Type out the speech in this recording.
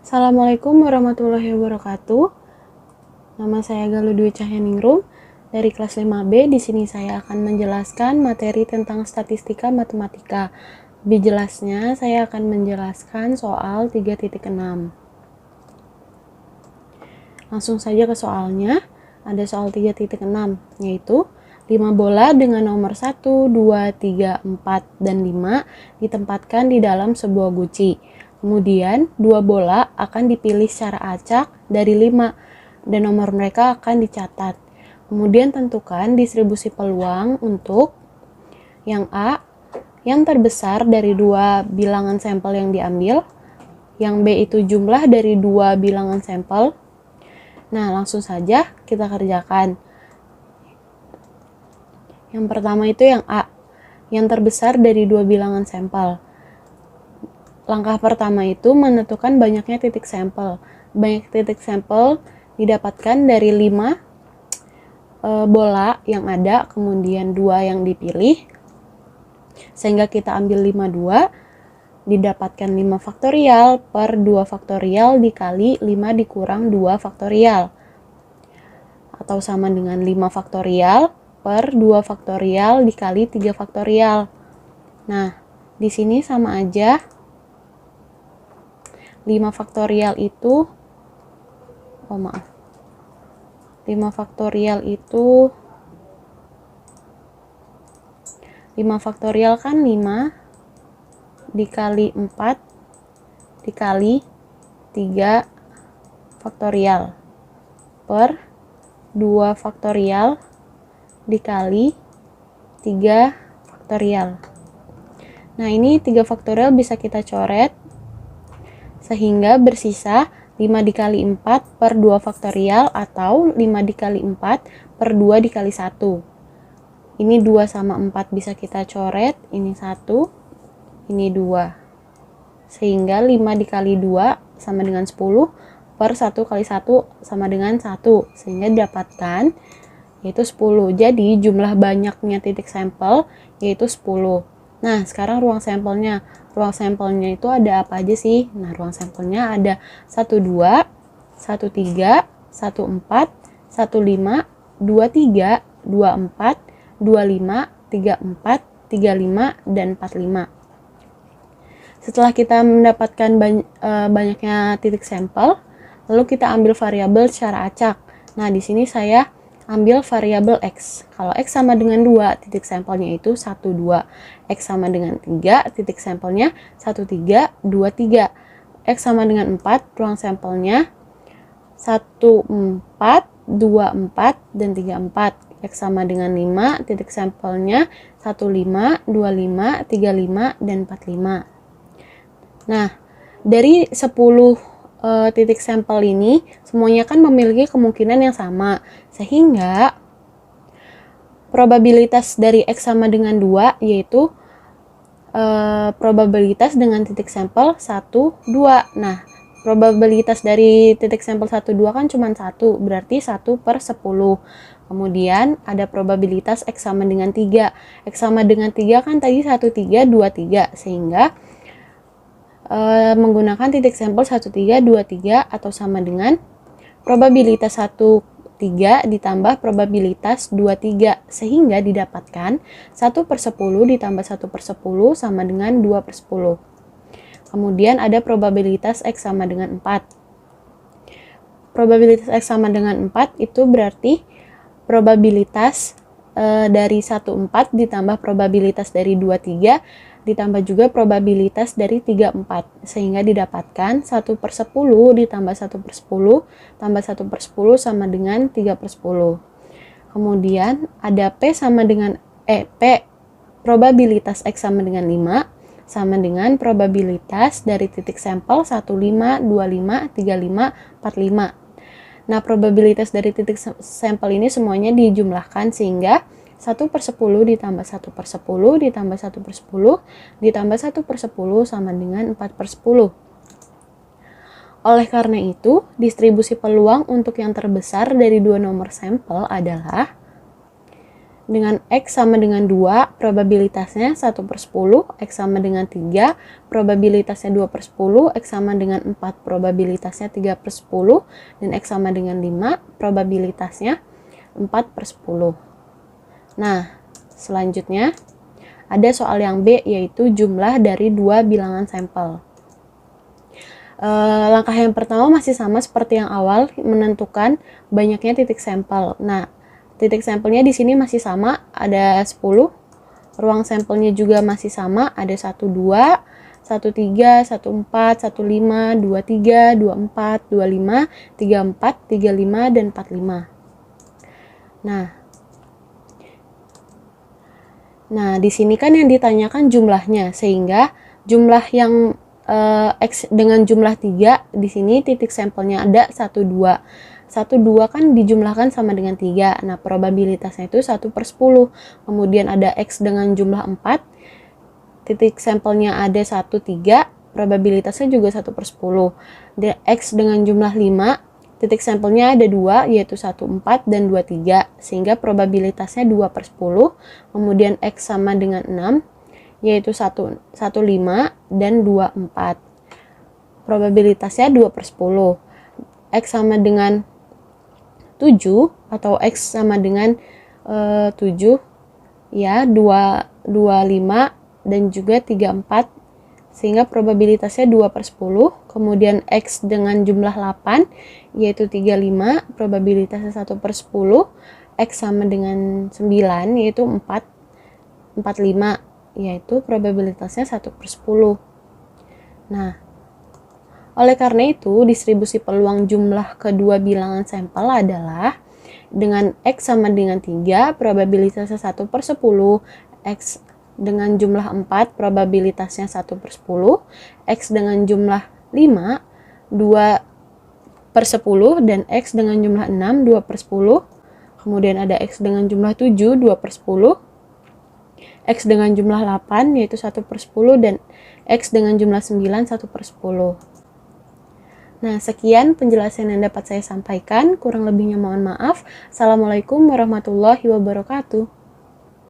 Assalamualaikum warahmatullahi wabarakatuh. Nama saya Galuh Dwi Cahyaningrum dari kelas 5B. Di sini saya akan menjelaskan materi tentang statistika matematika. Lebih jelasnya, saya akan menjelaskan soal 3.6. Langsung saja ke soalnya. Ada soal 3.6, yaitu 5 bola dengan nomor 1, 2, 3, 4, dan 5 ditempatkan di dalam sebuah guci. Kemudian, 2 bola akan dipilih secara acak dari 5 dan nomor mereka akan dicatat. Kemudian tentukan distribusi peluang untuk yang A, yang terbesar dari 2 bilangan sampel yang diambil, yang B itu jumlah dari 2 bilangan sampel. Nah, langsung saja kita kerjakan. Yang pertama itu yang A, yang terbesar dari 2 bilangan sampel. Langkah pertama itu menentukan banyaknya titik sampel. Banyak titik sampel didapatkan dari 5 bola yang ada, kemudian 2 yang dipilih. Sehingga kita ambil 52, didapatkan 5 faktorial per 2 faktorial dikali 5 dikurang 2 faktorial. Atau sama dengan 5 faktorial per 2 faktorial dikali 3 faktorial. Nah, di sini sama aja. 5 faktorial itu 5 faktorial itu 5 faktorial kan 5 dikali 4 dikali 3 faktorial per 2 faktorial dikali 3 faktorial. Nah, ini 3 faktorial bisa kita coret sehingga bersisa 5 dikali 4 per 2 faktorial atau 5 dikali 4 per 2 dikali 1. Ini 2 sama 4 bisa kita coret, ini 1, ini 2. Sehingga 5 dikali 2 sama dengan 10 per 1 kali 1 sama dengan 1. Sehingga didapatkan yaitu 10. Jadi jumlah banyaknya titik sampel yaitu 10. Nah, sekarang ruang sampelnya. Ruang sampelnya itu ada apa aja sih? Nah, ruang sampelnya ada 12, 13, 14, 15, 23, 24, 25, 34, 35, dan 45. Setelah kita mendapatkan banyaknya titik sampel, lalu kita ambil variabel secara acak. Nah, di sini saya ambil variabel X. Kalau X sama dengan 2, titik sampelnya itu 1, 2. X sama dengan 3, titik sampelnya 1, 3, 2, 3. X sama dengan 4, ruang sampelnya 1, 4, 2, 4, dan 3, 4. X sama dengan 5, titik sampelnya 1, 5, 2, 5, 3, 5, dan 4, 5. Nah, dari 10 titik sampel ini semuanya kan memiliki kemungkinan yang sama, sehingga probabilitas dari X sama dengan 2 yaitu probabilitas dengan titik sampel 1, 2. Nah, probabilitas dari titik sampel 1, 2 kan cuma 1, berarti 1 per 10. Kemudian ada probabilitas X sama dengan 3. X sama dengan 3 kan tadi 1, 3, 2, 3, sehingga menggunakan titik sampel 1, 3, 2, 3 atau sama dengan probabilitas 1, 3 ditambah probabilitas 2, 3, sehingga didapatkan 1 per 10 ditambah 1 per 10 sama dengan 2 per 10. Kemudian ada probabilitas X sama dengan 4. Probabilitas X sama dengan 4 itu berarti probabilitas dari 1, 4 ditambah probabilitas dari 2, 3 ditambah juga probabilitas dari 3, 4, sehingga didapatkan 1 per 10 ditambah 1 per 10 tambah 1 per 10 sama dengan 3 per 10. Kemudian ada P sama dengan P, probabilitas X sama dengan 5 sama dengan probabilitas dari titik sampel 1, 5, 2, 5, 3, 5, 4, 5. Nah, probabilitas dari titik sampel ini semuanya dijumlahkan sehingga 1 per 10 ditambah 1 per 10 ditambah 1 per 10 ditambah 1 per 10 sama dengan 4 per 10. Oleh karena itu, distribusi peluang untuk yang terbesar dari 2 nomor sampel adalah Dengan X sama dengan 2, probabilitasnya 1/10, X sama dengan 3, probabilitasnya 2/10, X sama dengan 4, probabilitasnya 3/10, dan X sama dengan 5, probabilitasnya 4/10. Nah, selanjutnya ada soal yang B, yaitu jumlah dari 2 bilangan sampel. Langkah yang pertama masih sama seperti yang awal, menentukan banyaknya titik sampel. Nah, titik sampelnya di sini masih sama, ada 10. Ruang sampelnya juga masih sama, ada 12, 13, 14, 15, 23, 24, 25, 34, 35, dan 45. Nah, di sini kan yang ditanyakan jumlahnya, sehingga jumlah yang X dengan jumlah 3, di sini titik sampelnya ada 1, 2. 1, 2 kan dijumlahkan sama dengan 3. Nah, probabilitasnya itu 1/10. Kemudian ada X dengan jumlah 4. Titik sampelnya ada 1, 3. Probabilitasnya juga 1/10. X dengan jumlah 5. Titik sampelnya ada 2, yaitu 1, 4, dan 2, 3. Sehingga probabilitasnya 2/10. Kemudian X sama dengan 6. Yaitu 1, 5, dan 2, 4. Probabilitasnya 2/10. X sama dengan 7 atau X sama dengan 7, ya, 2, 5, dan juga 3, 4. Sehingga probabilitasnya 2/10. Kemudian X dengan jumlah 8, yaitu 3, 5, probabilitasnya 1/10. X sama dengan 9, yaitu 4, 5, yaitu probabilitasnya 1/10. Nah, oleh karena itu, distribusi peluang jumlah kedua bilangan sampel adalah dengan X sama dengan 3, probabilitasnya 1/10, X dengan jumlah 4, probabilitasnya 1/10, X dengan jumlah 5, 2/10, dan X dengan jumlah 6, 2/10. Kemudian ada X dengan jumlah 7, 2/10, X dengan jumlah 8, yaitu 1/10, dan X dengan jumlah 9, 1/10. Nah, sekian penjelasan yang dapat saya sampaikan. Kurang lebihnya mohon maaf. Assalamualaikum warahmatullahi wabarakatuh.